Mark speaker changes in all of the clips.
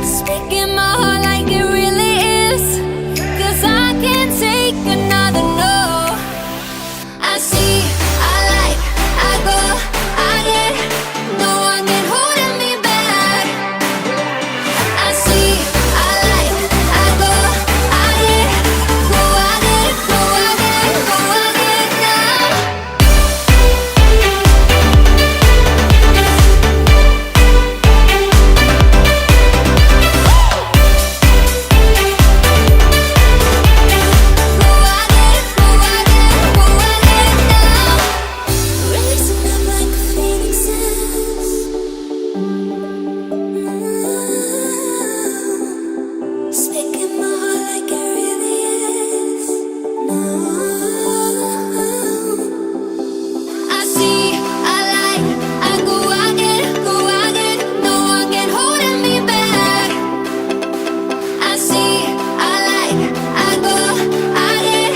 Speaker 1: Speaking my heart like it really is, 'cause I can't take another no. I see, I like, I go, I get, no one can holding me back. I see, I like, I go, I get, go, I get, go, I get, go, I get now. Raising up like a phoenix speaking my heart like it really is. No, I see, I like, I go, I get, go, I get. No one can holding me back. I see, I like, I go, I get,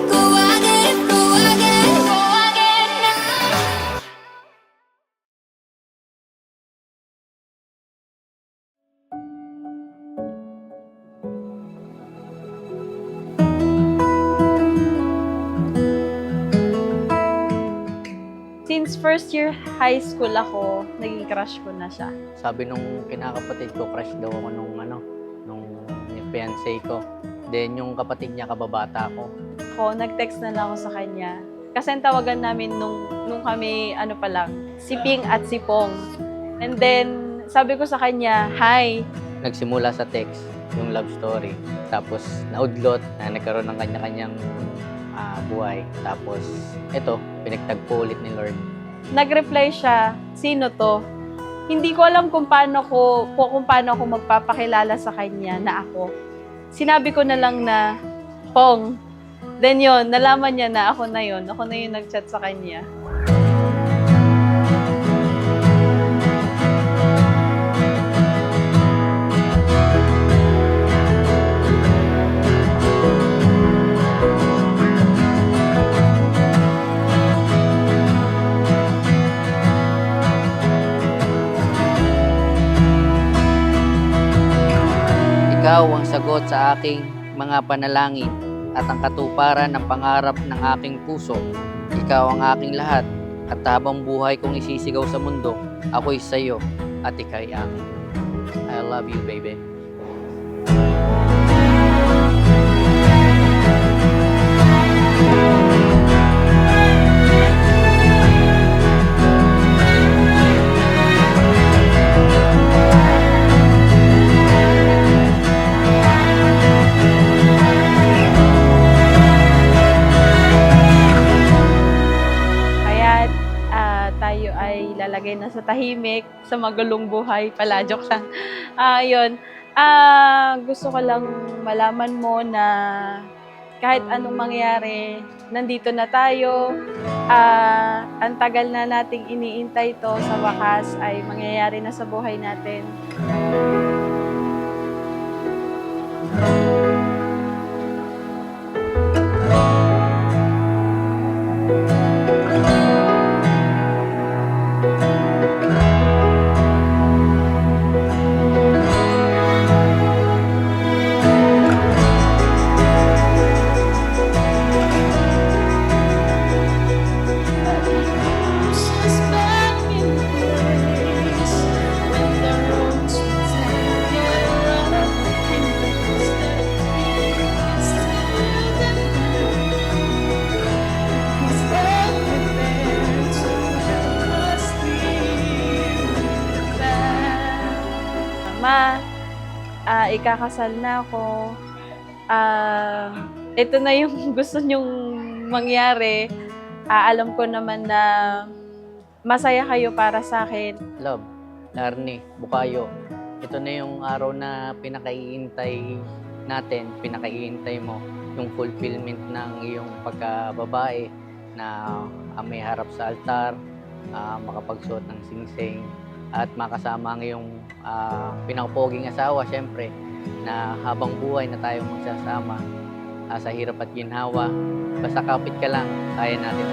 Speaker 1: go, I get, go, I get, go, I get now.
Speaker 2: Since first year high school ako, naging crush ko na siya.
Speaker 3: Sabi nung kinakapatid ko, crush daw ako nung fiancé ko. Then yung kapatid niya, kababata ko.
Speaker 2: Nag-text na lang ako sa kanya. Kasi ang tawagan namin nung kami, ano pa lang, si Ping at si Pong. And then, sabi ko sa kanya, hi.
Speaker 3: Nagsimula sa text, yung love story. Tapos naudlot na nagkaroon ng kanya-kanyang buhay. Tapos ito, pinagtagpo ulit ni Lord.
Speaker 2: Nag-reply siya, sino to? Hindi ko alam kung paano ako magpapakilala sa kanya na ako. Sinabi ko na lang na, Pong. Then yun, nalaman niya na ako na yun. Ako na yung nag-chat sa kanya.
Speaker 3: Ikaw ang sagot sa aking mga panalangin at ang katuparan ng pangarap ng aking puso. Ikaw ang aking lahat at habang buhay kong isisigaw sa mundo, ako'y sa'yo at ika'y akin. I love you, baby.
Speaker 2: Kaya tayo ay lalagay na sa tahimik, sa magulong buhay. Pala, joke lang. Yun. Gusto ko lang malaman mo na kahit anong mangyari, nandito na tayo. Ang tagal na nating iniintay to, sa wakas ay mangyayari na sa buhay natin. Ma, ikakasal na ako. Ito na yung gusto nyong mangyari. Alam ko naman na masaya kayo para sa akin.
Speaker 3: Love, Larnie, Bukayo, ito na yung araw na pinakaiintay natin, pinakaiintay mo, yung fulfillment ng iyong pagkababae na may harap sa altar, makapagsuot ng singsing, at makasama ang iyong pinakapoging asawa, syempre, na habang buhay na tayong magsasama sa hirap at ginhawa. Basta kapit ka lang, kaya natin.